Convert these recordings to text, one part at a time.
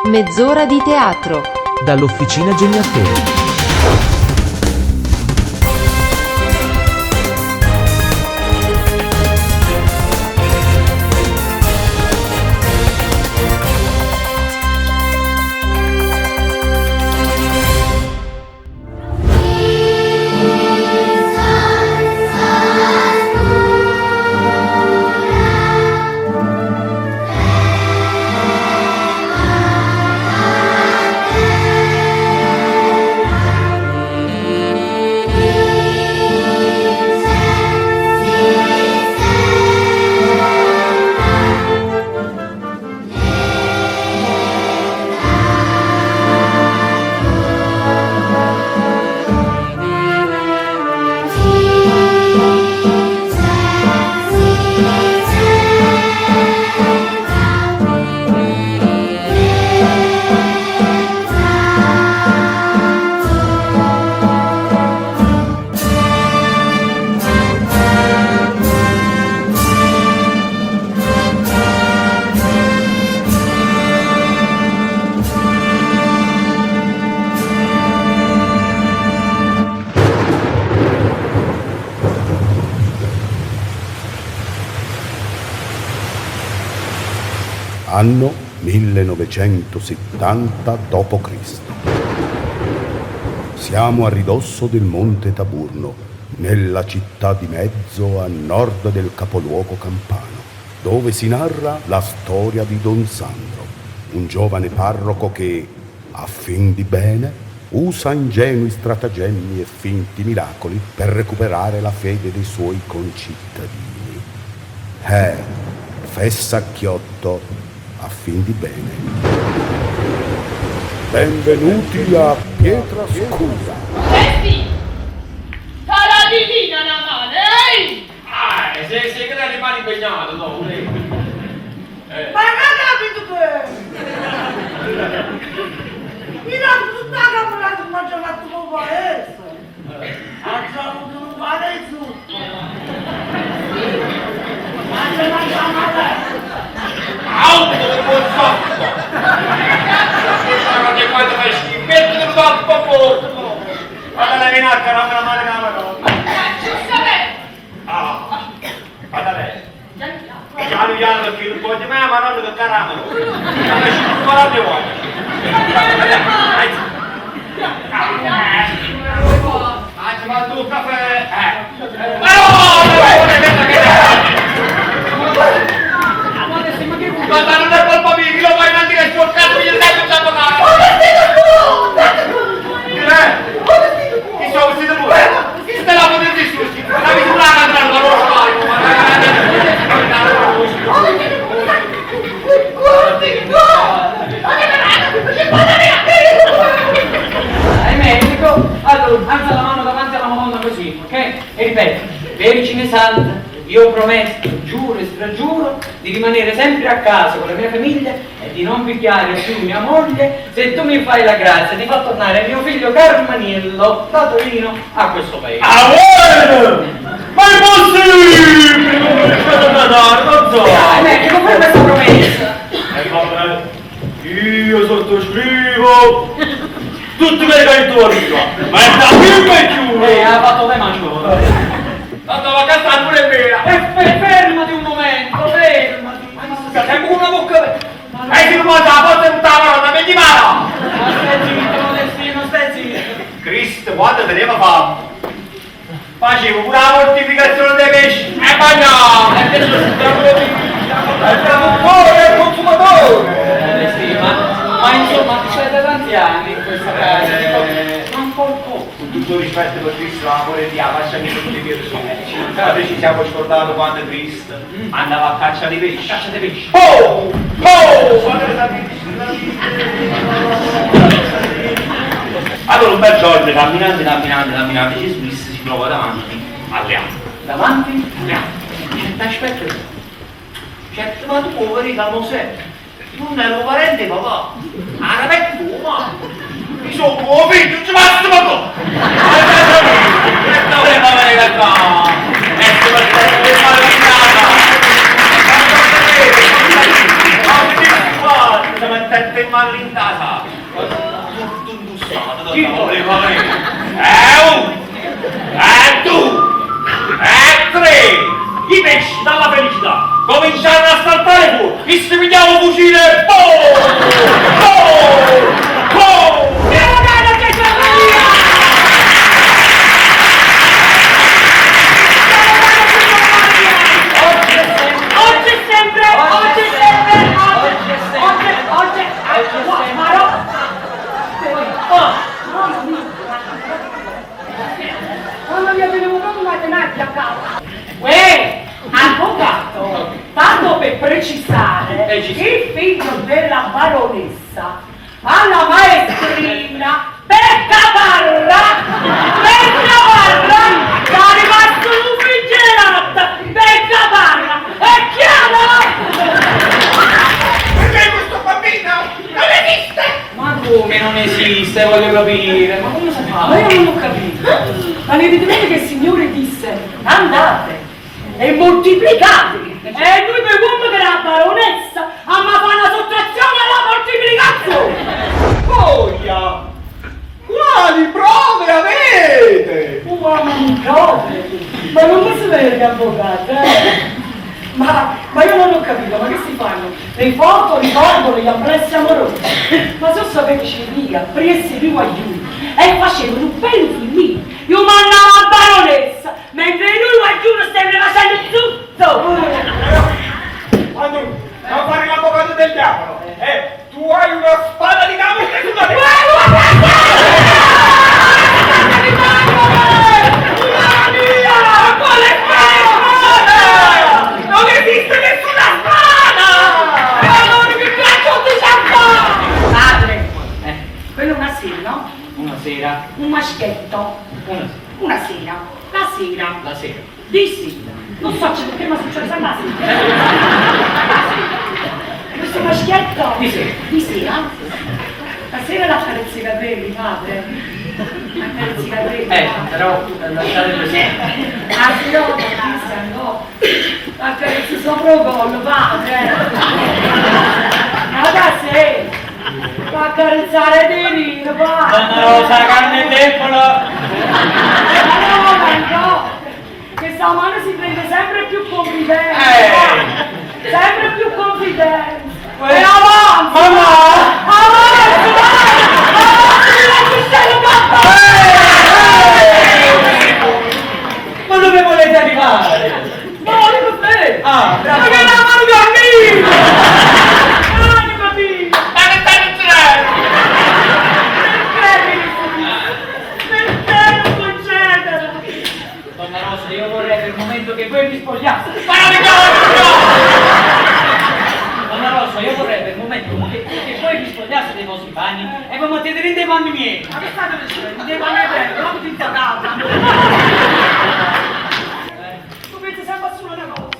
Mezz'ora di teatro. Dall'Officina Geniattore. Anno 1970 d.C. Siamo a ridosso del Monte Taburno, nella città di mezzo a nord del capoluogo campano, dove si narra la storia di Don Sandro, un giovane parroco che, a fin di bene, usa ingenui stratagemmi e finti miracoli per recuperare la fede dei suoi concittadini. Fessacchiotto a fin di bene. Benvenuti a Pietra Scura. Senti! Paradina una mano, ehi! Se che le mani impegnate, no, lei. Ma non capito che? Io non tutta la camerata ma c'è fatto un paese. Ha saputo un paese tutto. Ma c'è una chiamata. Auto del buon sotto! Ma che quando fai schifo, mettilo da un po' corto! Vada la vinacca, non me la male camera! Giustamente! Vada lei! Piano piano perché non può di me, ma non che caramelo! Non è sciuppo la mia voce! Ci fatto un caffè! Ma non è colpa mia, chi lo fai avanti che sporcato mi stai pensando male! Chi sono vestito tu? Stai la potete di sushi, la misura la candrata, non lo fai, medico, allora alza la mano davanti alla Madonna così, ok? E ripeto, Vergine Santa, io prometto, giuro e stragiuro di rimanere sempre a casa con la mia famiglia e di non picchiare più mia moglie se tu mi fai la grazia di far tornare mio figlio Carmaniello da Torino a questo paese. Ma è possibile! Non so! Medico, fai questa promessa! Vabbè, io sottoscrivo tutti quelli che intorno, ma è da più e giù! Ha fatto le mani. Tanto la cassa pure è vera! Fermati un momento, fermati! Sei come una bocca! Hai firmato la porta e tutta la parola, vedi mano! Ma stai zitto, Modestino, stai zitto! Cristo, quando teneva fame? Facevo pure la mortificazione dei pesci! Bagnò! E adesso si è il consumatore! Ma insomma, c'è tanti anni in questa casa, ma un po' il po'. Con tutto il rispetto per Cristo, l'amore di Dio, lasciami tutti i persone. Noi ci siamo scordati quando Cristo andava a caccia di pesci. Caccia di pesci. Oh! Allora un bel giorno, camminando, Gesù si trova davanti alle acque. Davanti? Alle acque. Aspetta. Certo, ma tu poveri da Mosè. Non ero parente papà. Era per tu, ma. Mi sono tuo figlio, non ci basta ma tu. Non volevo venire qua. Ecco perché mi fare la strada. mette in mano in casa. Tutto indussato, Chi da vuole? uno, due, tre. I pesci dalla felicità cominciarono a saltare fuori. E si pigliamo fucile. Mamma mia, tenevo proprio matematica a casa. Uè, avvocato, tanto per precisare, il figlio della baronessa alla maestrina per caparra, sta rimasto un friggerato per caparra, è chiaro? Perché questo bambino non esiste? Ma come non esiste, voglio capire. Ma come si fa? Ma io non ho capito. Ma evidentemente che il Signore disse, andate e moltiplicatevi. E lui per uomo che era la baronessa, ma fa una sottrazione alla moltiplicazione. Boia! Quali prove avete? Uomo di prove. Ma non posso vedere avvocato, Ma io non ho capito, ma che si fanno? Le foto ricordano gli amplessi amorosi. Ma se sapete via, presi più aiuti e facevano un bel filmino. Io mandavo la baronessa, mentre lui aiuto stava facendo tutto. Quando non fare l'avvocato del diavolo, tu hai una spada di Damocle sulla non esiste nessuna spada! Allora che cazzo ti sa Padre, quello è una sera, no? Una sera. Un maschietto. Una sera. La sera. La sera. Di sera. Non so perché mi è successo la sera. Questo maschietto. Di sera. Di sera. La sera la accarezza i capelli, padre. Accarezza i capelli. Però lasciate così. Ah, no, Cristian, no. Accarezza sopra il collo, padre. Ma da sé. Fa accarezzare dei rino, padre. Donna Rosa, carne debole. No, questa mano si prende sempre più confidenza. Sempre più confidenza. E avanti! Avanti, Ma dove volete arrivare? ma volevo bene! Ah, Ma che la mano cammina! Dai, bambino! Ma che stai dicendo? Perché non concederla? Donna Rosa, io vorrei per il momento che voi vi spogliaste. Ma non mi conosco! Donna Rosa, io vorrei per il momento che voi vi spogliaste dei vostri bagni e vi mettete in dei panni miei. Ma che state dicendo? Devo andare, non ti inzagata! Tu pensi sempre solo una cosa,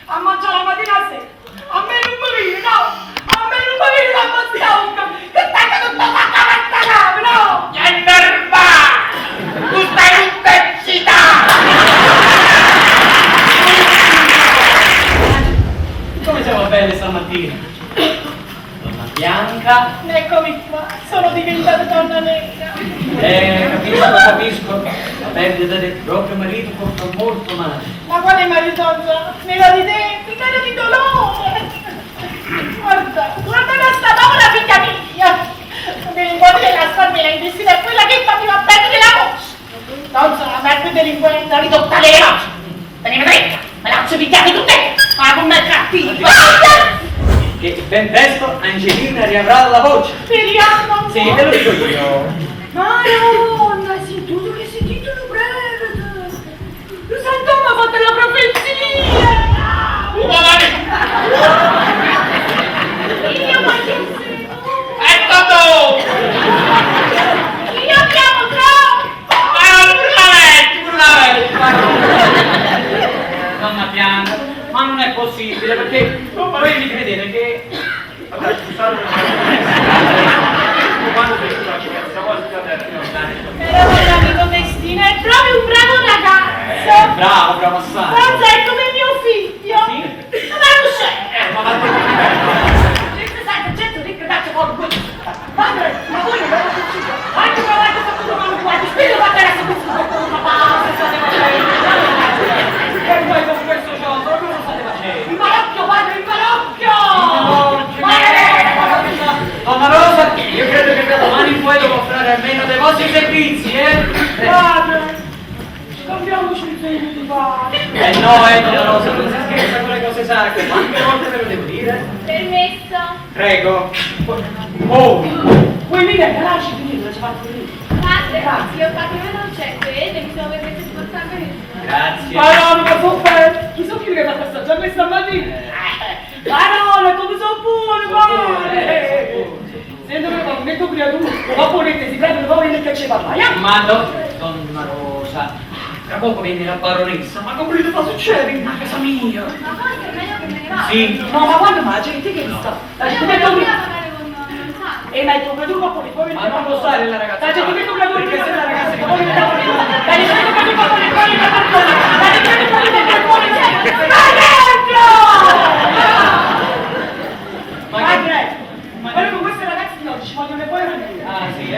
a mangiare la mattina a sera, a me non mi viene, no? A me non mi viene la bocca, che stai tutto fatta questa nave, no? Nerva! Tu stai tutta eccitata! Come siamo belle stamattina? Donna Bianca. Eccomi qua, sono diventata donna nera. Capisco. La perdita del proprio marito fa molto male. Ma quale maritozza? Nera di denti, nera di dolore. Guarda questa povera figlia mia. Delinquente della scormina indistina è quella che faceva perdere la voce. Non sono una merda delinquente, ridotta alle rocce. Veniva dritta, me la faccio picchiare tutte. Ma con me cattivi. Che ben presto Angelina riavrà la voce. Speriamo. Sì, te lo dico io. Madonna, hai sentito che si titolo breve? Lo santo mi ha fatto la profezia! Io ma che sei? Ecco tu! Io abbiamo troppo! Donna Bianca, ma non è possibile perché voi mi credete che... Vabbè, scusate. Quando sei Era un amico Destina, è proprio un bravo ragazzo! Bravo assai. Forza, è come mio figlio! Sì? Ma non c'è! Ma va Gente, sai, gente ricca, cazzo, con Quante volte ve lo devo dire? Permesso. Prego. Oh! Vuoi venire al garage e finire, l'ho fatto lì. Padre, io ho fatto che non c'è, vede, mi sono permesso di portarmi. Grazie. Madonna, ma sono bello! Mi sono chiuso che mi ha fatto già questa mattina. Madonna, come sono buone, guarda! Sento che mi metto creatura, dopo volete si prendono poi nel che ci va, vai! Ma donna Rosa, tra poco viene la baronessa, ma che volete fa succedere in casa mia? Ma forse è meglio che me ne vada. Sì. No, ma quando mai la gente che sta? La Io gente voglio che prima sta... parlare con Sandro. E ma il tuo creatura poi Ma non può stare la ragazza. La gente che tu creatura Perché se la ragazza che poi la gente che tu ma con queste ragazze di oggi ci vogliono poi venire. Ah sì,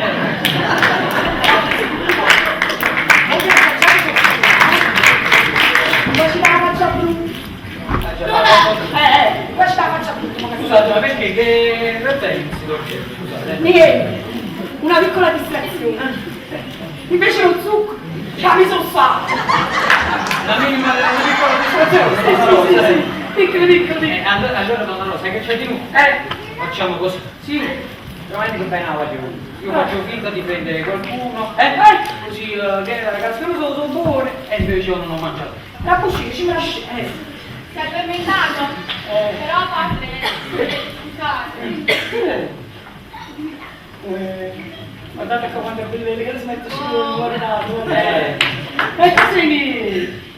Ma ci dà la faccia blu. Qua ci dà la faccia blu. Scusate, ma perché che referenze? Scusate. Niente, una piccola distrazione. Invece lo zucchero, già mi sono fatto. La minima della piccola distrazione. Piccoli. Allora donna Rosa, che c'è di nuovo? Facciamo così. Sì. Domani che bene la faccio. Io faccio finta di prendere qualcuno, così viene la ragazza che sono buone e invece io non ho mangiato. La cucina ci lascia. Si è addormentato? Però padre, scusate. Guardate quanto è bella che smetto solo guardato. E così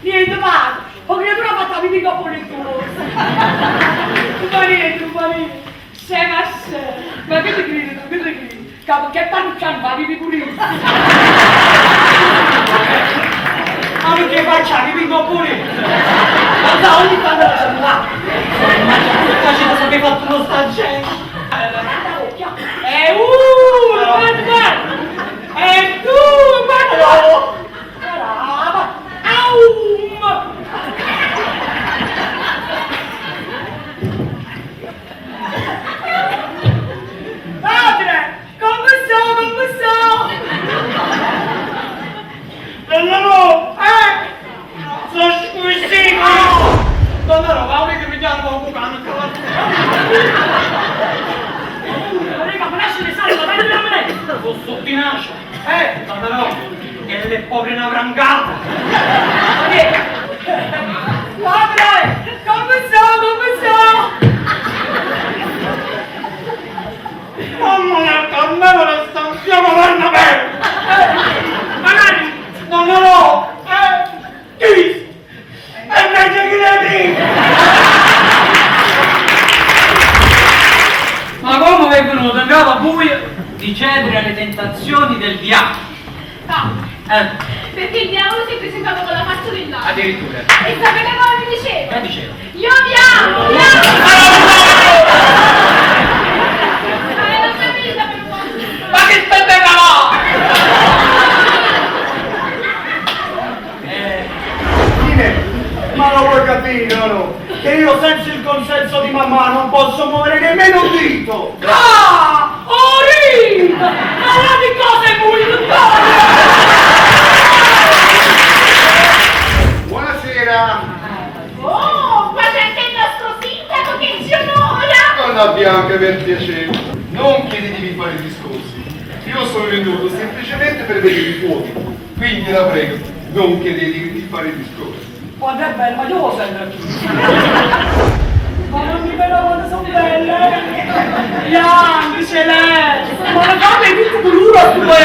niente padre. Ho creatura fatta pipì dopo le tu marito. Sei ma sei. Ma che ti credi tu? Che ti credi? Capo, che panucciano fa pipì pulito. Ma perché faccia pipì dopo pulito? Ma ogni tanto la c'è là. Ma ci da sapere fatto uno stagente. Guarda! E tu, guarda! Brava! Aum! Padre! Come sto? No! Sono squisito! Donna Rosa, ma che mi chiamo un bucano Ma lasciami salvo, dai la manetta! Sono sottinacia. Donna Rosa, che le povere una vrangata. Padre! Come sto? Mamma mia, Carmelo la stanziamo vanno bene! Magari non ne ho! Chi? E invece chi ne dice? Ma come è venuto in capo buio di cedere alle tentazioni del diavolo? No, perché il diavolo si è presentato con la faccia dell'altro. Addirittura. E sapete cosa mi diceva? Che diceva? Io vi amo! Non capite per forza. Ma che stai bella Ma lo vuoi capire, no? Che io senza il consenso di mamma non posso muovere nemmeno un dito! Ah! Orita! Ma di cose muy Buonasera! Oh, ma sente il nostro sindaco che ci onora! Donna Bianca, per piacere, non chiedetevi di fare discorsi. Io sono venuto semplicemente per vedere i fuochi. Quindi la prego, non chiedetevi di fare discorsi. Quando è bello, ma io lo sento qui. Ma non mi vedo quando sono belle. Bianchi, celeste. Ma la fame è tutto coluro a due.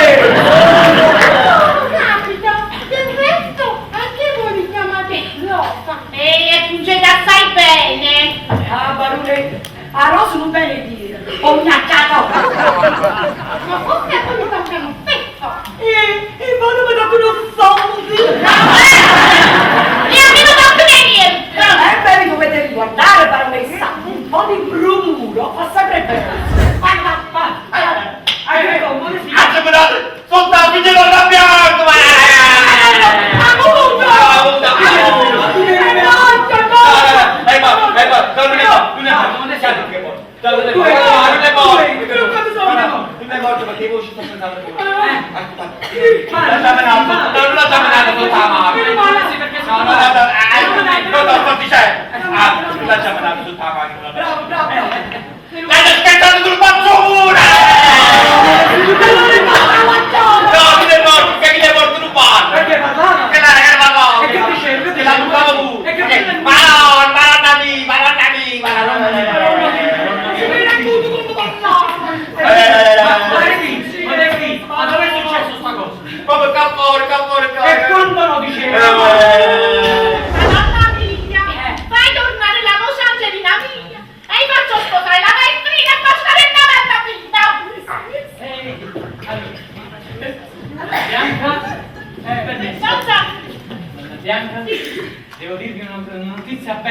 Capita, del resto, anche voi mi chiamate Rosa. E fungete assai bene. Ah, barone, a Rosa non bene dire. Ho minacciato. Ma forse a voi mi manca un pezzo. E ma non mi date uno soldi. E a me non va bene niente. Beh, mi dovete riguardare, baronessa. Un po' di brumuro fa sempre bene. Soltanto mi devo arrabbiare!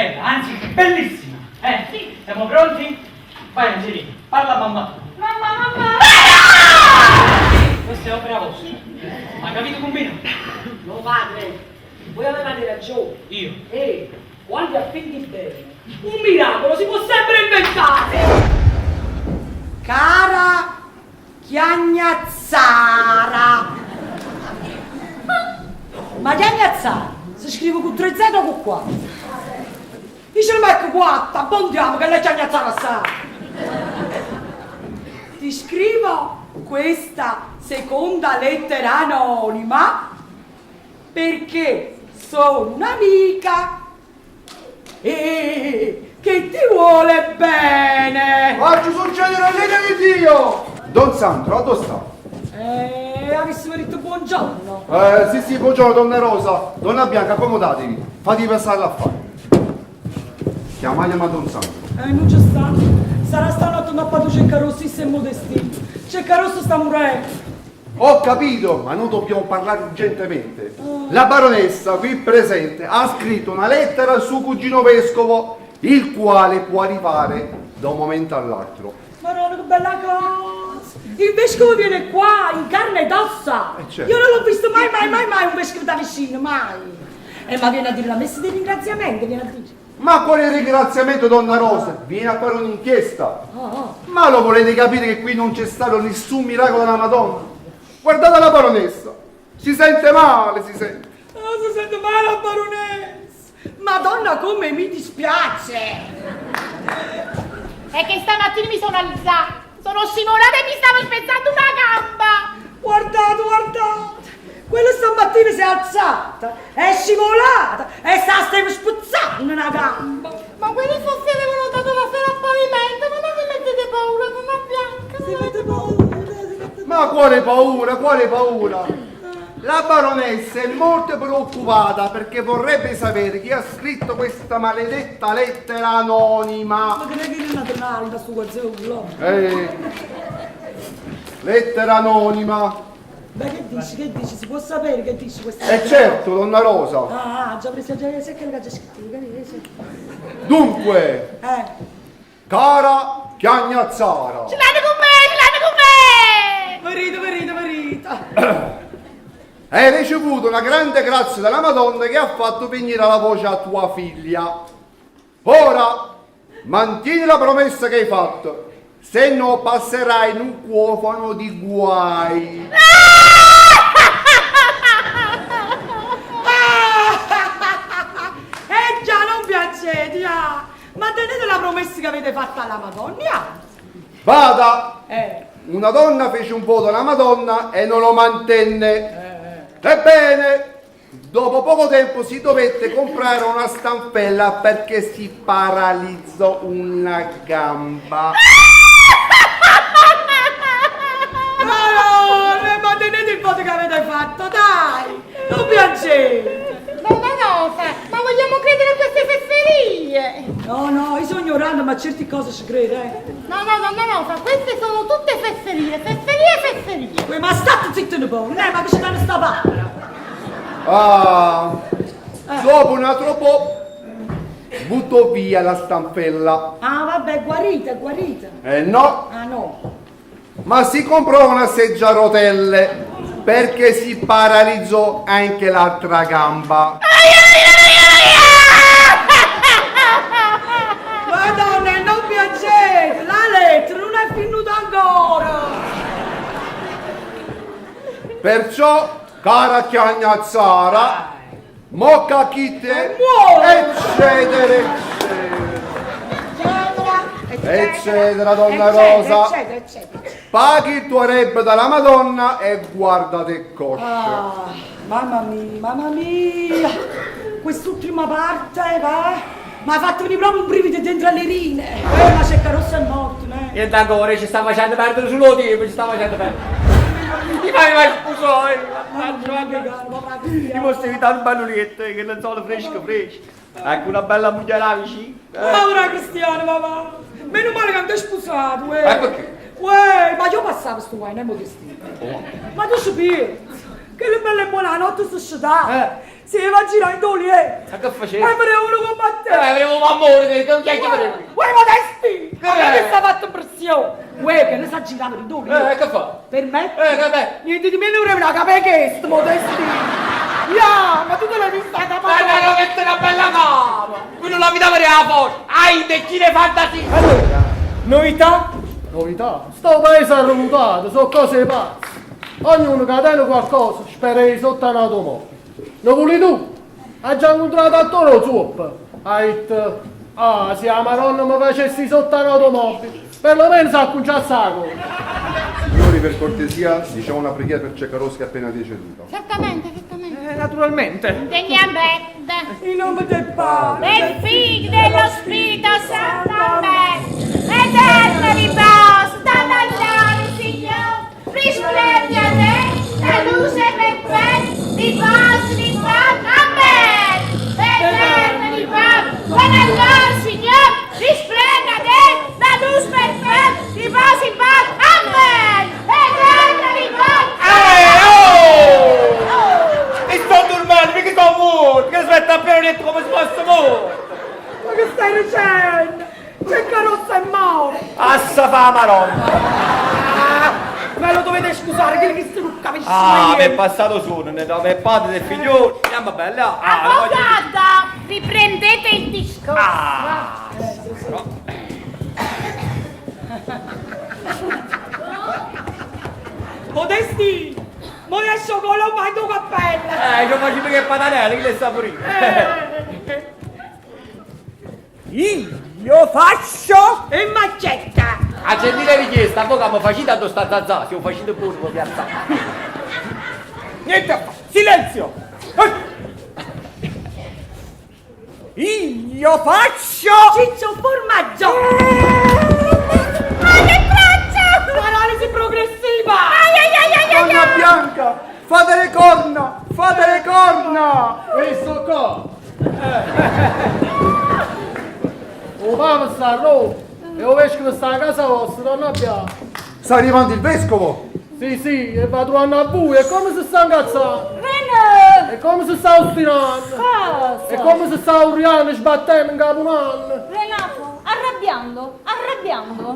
bella, anzi bellissima. Sì. Siamo pronti? Vai Angelina, parla a mamma. Mamma! Questa è opera vostra. Ma capito combina? No padre, voi avevate ragione. Io. Quando a fin di bene, un miracolo si può sempre inventare. Cara Chiagnazzara. Ma Chiagnazzara si scrive con 3 Z o con 4? Dice il Mac 4, abbondiamo che la Chiagnazzara sa. Ti scrivo questa seconda lettera anonima perché sono un'amica e che ti vuole bene. Faccio succedere a legge di Dio! Don Sandro, dove sta? Avessimo detto buongiorno. Sì, buongiorno donna Rosa. Donna Bianca, accomodatevi. Fate passare l'affare. Chiamagli a Don Sandro. Non c'è sta. Sarà stanotte una pato Ceccarossi se modestino. Ceccarosso sta morendo. Ho capito, ma non dobbiamo parlare urgentemente. La baronessa qui presente ha scritto una lettera al suo cugino vescovo, il quale può arrivare da un momento all'altro. Madonna, che bella cosa! Il vescovo viene qua in carne ed ossa! Certo. Io non l'ho visto mai un vescovo da vicino, mai! Ma viene a dire la messa di ringraziamento, viene a dire. Ma quale ringraziamento, donna Rosa? Viene a fare un'inchiesta. Oh. Ma lo volete capire che qui non c'è stato nessun miracolo della Madonna? Guardate la baronessa! Si sente male, si sente. Si sente male la baronessa! Madonna, come mi dispiace! È che stamattina mi sono alzata, sono scivolata e mi stavo spezzando una gamba. Guardate! Quella stamattina si è alzata, è scivolata e sta spuzzando una gamba! Ma quelli forse avevano dato la sera al pavimento, ma non vi mettete paura, donna Bianca? Si mette paura! Ma quale paura? La baronessa è molto preoccupata perché vorrebbe sapere chi ha scritto questa maledetta lettera anonima. Ma che non è naturale da sto guazzolo? Lettera anonima. Beh, che dici? Si può sapere che dici questa Certo, donna Rosa. Già preso, sai che l'ha già scritto, capito? Dunque, cara Chiagnazzara. Ce l'hanno con me! Verita! Hai ricevuto una grande grazia dalla Madonna che ha fatto venire la voce a tua figlia. Ora, mantieni la promessa che hai fatto, se no passerai in un cofano di guai. Già, non piacete, mantenete la promessa che avete fatto alla Madonna. Vada! Una donna fece un voto alla Madonna e non lo mantenne. Ebbene, dopo poco tempo si dovette comprare una stampella perché si paralizzò una gamba. Ma tenete il voto che avete fatto, dai! Non piacete! Donna Rosa, ma vogliamo credere a queste fesserie? No, io sto ignorando, ma a certe cose ci crede, No, donna Rosa, queste sono tutte fesserie. Ma state zitti un po', ma che ci danno sta parla? Dopo un altro po' buttò via la stampella. Vabbè, guarita. No, No. ma si comprò una sedia a rotelle perché si paralizzò anche l'altra gamba. Madonna, non piacete, la lettera non è finita ancora. Perciò, cara Chiagnazzara, mocca chi te, eccetera, donna Rosa. Eccetera. Paghi il tuo reb dalla Madonna e guardate coscia. Mamma mia, quest'ultima parte, va? Mi ha fatto venire proprio un brivido dentro alle rine. Ma Ceccarosso è morto, né? E da ancora ci sta facendo perdere sullo tempo, ci sta facendo perdere. Ti fai mai scusare, ti posso evitare un balloletto che non sono fresco. Ecco una bella moglie vicino. Ora Cristiano, mamma. Meno male che non ti hai sposato, Perché? Ma io passavo sto non è modestino. Ma tu sapete che le belle buone la notte sono scetate. Si va a girare i doli, Ma che facevi? E volevano combattere. Avevo amore, che non chiacchi facevi? Uè, modesti! Ma che sta fatto pressione? Uè, che ne sa girare i doli? Che fa? Per me? Vabbè. Niente di meno non la capire che sto, modesti! Ya, ma tu te l'hai vista la Ma non mette una bella cava! Qui non la mi dava la forza! Hai vecchine fantasie! Allora, novità? Novità? Sto paese arrotolato, sono cose pazze. Ognuno che tiene qualcosa spera di sotto un'automobile. Lo vuoi tu? Hai già incontrato a Toro Zuop? Hai detto, ah, se la Maronna mi facessi sotto un'automobile, perlomeno sa cominciare a sacco. Signori, per cortesia, diciamo una preghiera per Ceccaroschi appena deceduto. Certamente. Naturalmente! Degnamente. In nome del Padre, Del Figlio, dello Spirito Santo, amen. Eterno riposo, dalla gloria, Signore, risplendi a te, la luce perfetta, riposo, amen. Eterno riposo, dalla gloria, Signore, risplenda a te, la luce perfetta, riposo in pace, amen. Eterno riposo. Mi sto dormendo, mica sto morto! Che aspetta appena detto come si possa morto! ma che stai dicendo? C'è carrozza è morto! Assa fa Maronna! Me lo dovete scusare, che mi strucca vicino Ah, mi è passato su, non è da me padre del figlio. Andiamo bella. Avvocato, riprendete il discorso. Modesti! Ma adesso con lo mai tu cappella! Non faccio che patanelli, che le sta pure. Io faccio e macetta! A gentile richiesta, avvocato, facci tanto sta zazza, se lo facete pure, lo piazzate. Niente, silenzio! Io faccio ciccio formaggio! Ma che braccia! Analisi progressiva! Donna Bianca, fate le corna! Fate le corna! Questo qua. O Papa sta a Roma e o vescovo sta a casa vostra, non abbiamo. Sta arrivando il vescovo! Sì, e va trovando a voi, e come si sta incazzando? René! E come si sta ostinando? Cosa? E come si sta urlando e sbattendo in capo un anno? Renato, arrabbiando.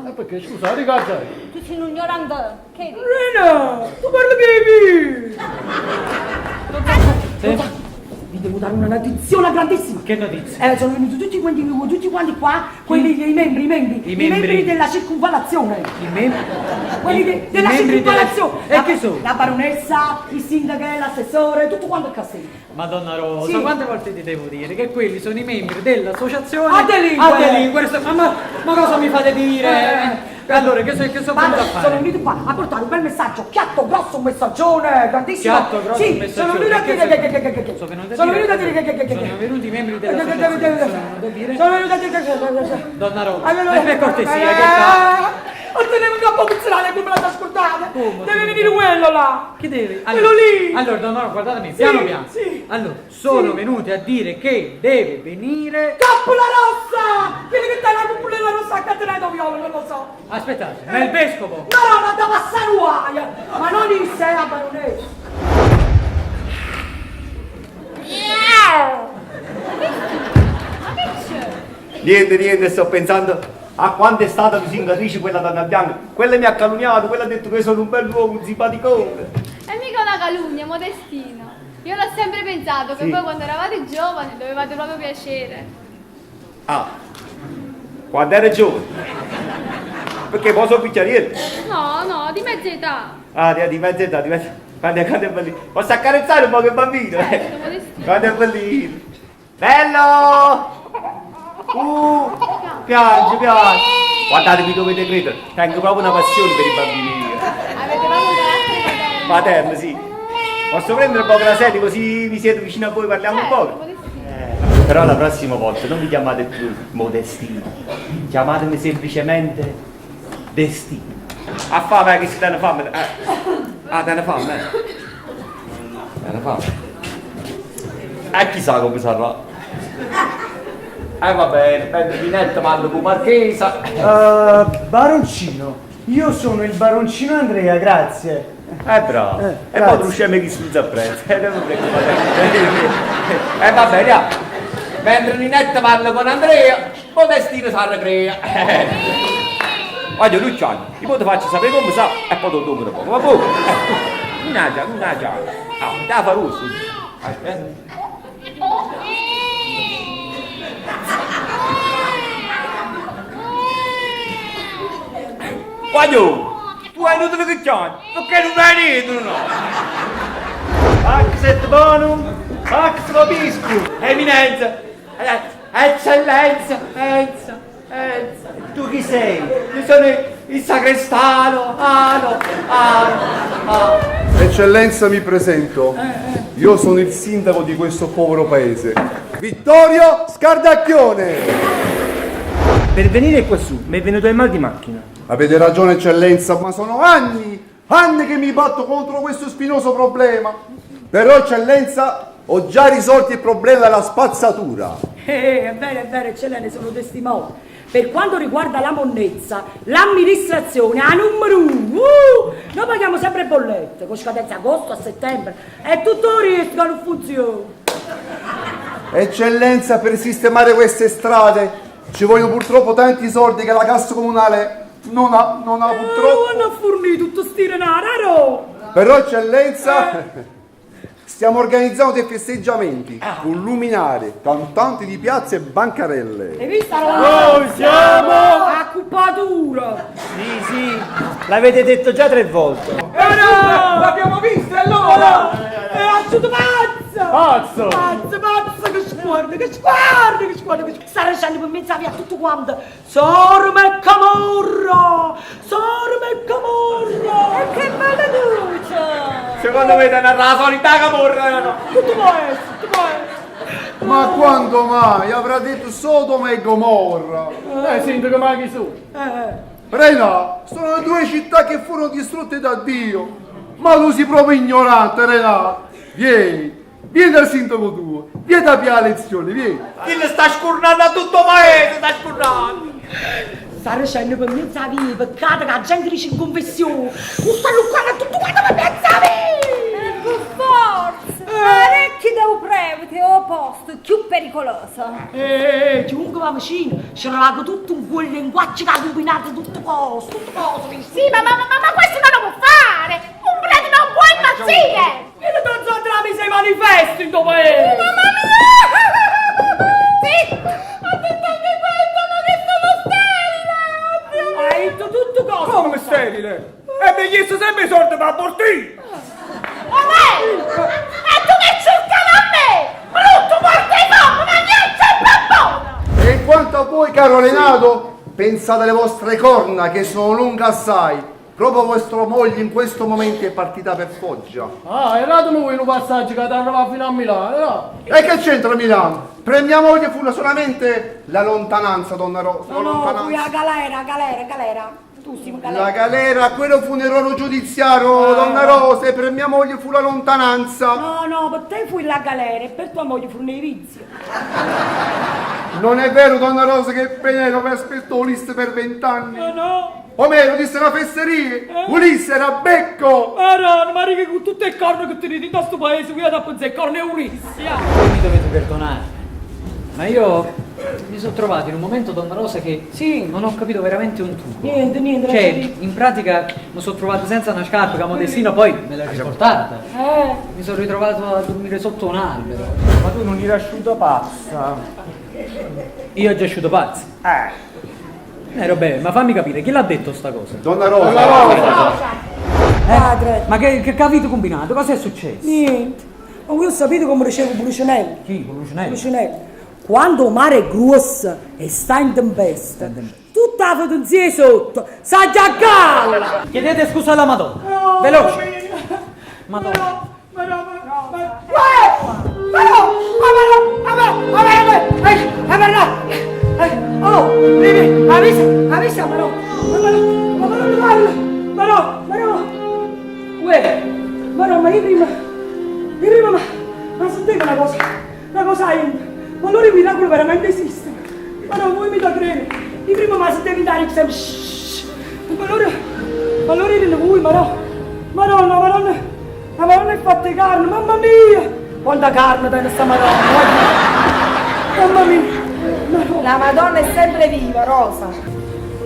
E perché scusa, ricordate? Tu sei un ignorante. Che dici? Rina, tu parli di me! Vi devo dare una notizia grandissima! Che notizia? Sono venuti tutti quanti qua, quelli, i membri della circunvallazione! I membri? Quelli della membri circunvallazione! E chi sono? La baronessa, il sindaco, l'assessore, tutto quanto il castello! Madonna Rosa, Sì. quante volte ti devo dire che quelli sono i membri dell'associazione A delinquere. Ma cosa mi fate dire? Allora, che sono venuto a Sono fare? venuti qua a portare un bel messaggio, piatto grosso, un messaggione grandissimo! Piatto grosso, sì, un messaggio. sono venuti a dire che Sono venuti a dire sono venuti i membri dell'associazione. Sono venuti a dire Donna Rosa, per cortesia, che sta? Non tenevo un capo pizzolare come la ascoltate! Come? Deve venire quello là! Che deve? Quello lì! Allora, Donna Rosa, guardatemi, piano piano. sì. Allora, sono venuti a dire che deve venire... Coppola rossa! Quelli che stanno la coppola rossa a catenato viola, non lo so! Aspettate, ma il vescovo? No, ma da passare uaia! Ma non in sé a baronessa! Niente, sto pensando a quanto è stata lusingatrice quella donna bianca. Quella mi ha calunniato, quella ha detto che sono un bel uomo, un simpaticone. È mica una calunnia, Modestino. Io l'ho sempre pensato che Sì. voi quando eravate giovani dovevate proprio piacere. Ah, quando ero giovane. Perché posso picchiariello? No, di mezza età. Ah, di mezza età, di mezza. Quando è bellino. Posso accarezzare un po' che bambino, Certo, Modestino. Quando è bellino. Bello! Piange. Guardatemi, dovete credere. Tengo proprio una passione per i bambini. Avete proprio un carattere paterno. Paterno, sì. Posso prendere un po' la sedia così mi siedo vicino a voi e parliamo un Certo, po'? Modestino. Però la prossima volta non mi chiamate più Modestino. Chiamatemi semplicemente Destino. A fame che si danno fame. Danno fame. Danno fame. E chissà come sarà. Va bene, prendo il vinetto, mando con Marchesa. Baroncino, io sono il baroncino Andrea, grazie. Bravo. E grazie. poi tu scemi chi si apprezza. Va bene, ja. Mentre Ninetta parla con Andrea, Modestino si arrecrea. Voglio Luciano, io ti faccio sapere come sa e poi ti dopo poco. Va bene? Non ha già. Da fa rosso. Voglio, tu hai venuto che c'hai? Perché non hai niente, no? Accet bonum, pax vobiscum. Eminenza, eccellenza, tu chi sei? Io sono il sacrestano, Eccellenza, mi presento. Io sono il sindaco di questo povero paese. Vittorio Scardacchione. Per venire qua su mi è venuto il mal di macchina. Avete ragione, eccellenza, ma sono anni che mi batto contro questo spinoso problema. Però, eccellenza, ho già risolto il problema della spazzatura. È vero, eccellenza, sono testimone. Per quanto riguarda la monnezza, l'amministrazione ha numero 1. Noi paghiamo sempre bollette, con scadenza agosto a settembre, e tutto il resto non funziona. Eccellenza, per sistemare queste strade ci vogliono purtroppo tanti soldi che la cassa comunale non ha purtroppo. Hanno fornito tutto sti denaro. Però, eccellenza, stiamo organizzando dei festeggiamenti con luminare, cantanti di piazze e bancarelle. Hai visto? Noi siamo a cupatura. Sì, l'avete detto già 3 volte. L'abbiamo visto allora! È asciutto pazzo! Pazzo! Pazzo, che sguardo! Sta lasciando per mezzo via tutto quanto. Sorme Camorra! E che bella luce! Secondo me te ne la solita camorra. Tutto può essere. Ma quando mai? Avrà detto Sodoma e Gomorra. Sindaco, ma chi su? Renà, sono le 2 città che furono distrutte da Dio. Ma tu sei proprio ignorante, Renà. Vieni dal sindaco tuo, vieni a pigliare la lezione, vieni. Chi le sta scurnando a tutto il paese, sta scurnando. Sta recendo per mezzo via, peccato che la gente dice in confessione. Non sta luccando a tutto quanto per mezzo via. Per forza! Parecchi da prevete o posto più pericoloso. Chiunque va vicino, ci relaga tutto un quel linguaggio che ha combinato tutto coso. Sì, ma questo non lo può fare! Un prete non può impazzire! E le donne entrate sei manifesti in tuo paese. Sì! Attento anche questo, ma che sono sterile! Hai detto tutto cosa? Come sterile? E mi chiesto sempre i soldi per abortire. Vabbè! E tu che cercano a me! Brutto porta i pompi, ma niente è buona! E quanto a voi, caro Renato, pensate alle vostre corna che sono lunghe assai. Proprio vostra moglie in questo momento è partita per Foggia. Erratemi voi un passaggio che ti arriva fino a Milano, no? E che c'entra Milano? Per mia moglie fu solamente la lontananza, donna Rosa. No, qui a galera. Tu sei La galera, quello fu un errore giudiziario, donna Rosa, e per mia moglie fu la lontananza. No, per te fu la galera e per tua moglie furono i vizi. Non è vero, donna Rosa, che Penelope aspettò Ulisse per 20 anni. No. Omero disse una fesseria, Ulisse era becco. Ma riga con tutte le corna che tenete in questo paese, qui ad appenzare corna e Ulisse. Mi dovete perdonare, ma io mi sono trovato in un momento, donna Rosa, che non ho capito veramente un tubo. Niente. Cioè, in pratica mi sono trovato senza una scarpa, che Modestino poi me l'ha riportata. Mi sono ritrovato a dormire sotto un albero. Ma tu non eri asciutto pazza. Io ho già asciutto pazzi. Robè, ma fammi capire, chi l'ha detto sta cosa? Donna Rosa. Padre. Ma che avete combinato? Cosa è successo? Niente. Ma io ho sapito come ricevo Policinelli. Chi? Lucinelli? Policinelli. Quando il mare è grosso e sta in tempesta, tutta la fotografia sotto, sa già a galla. Chiedete scusa alla Madonna. Veloce. Madonna. Avisa, ma io prima, ma sentite una cosa ma allora i miracoli veramente esistono, ma no, voi mi da credere, io prima mi sentite dare sempre, ma allora erano voi, ma no, Madonna, la Madonna è fatta di carne, mamma mia! Quanta carne tiene sta Madonna, guarda. Mamma mia! La Madonna è sempre viva, Rosa.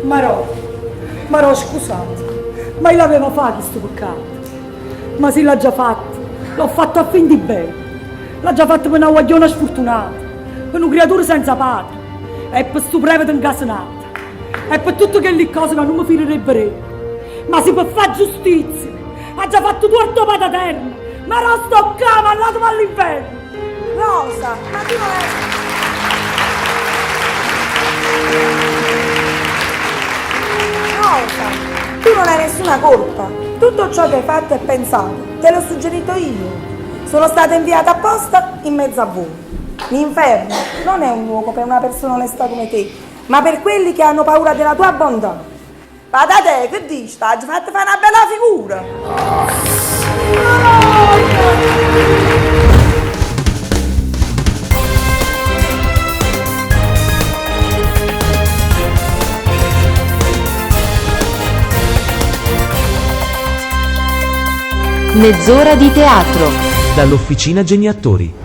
Marò, scusate, ma io l'avevo fatto questo peccato. Ma sì, l'ha già fatto, l'ho fatto a fin di bene. L'ha già fatto per una guagliona sfortunata, per una creatura senza padre, e per sto prevede incasinata, e per tutto che le cose che non mi finirebbero. Ma si può fare giustizia, ha già fatto torto pataterno, ma non sto qua, ma andato all'inferno. Rosa, ma tu non è... Rosa, tu non hai nessuna colpa. Tutto ciò che hai fatto e pensato, te l'ho suggerito io. Sono stata inviata apposta in mezzo a voi. L'inferno non è un luogo per una persona onesta come te, ma per quelli che hanno paura della tua bontà. Vada te, che dici? Ti hai fatto fare una bella figura. Mezz'ora di teatro. Dall'Officina Geniatori.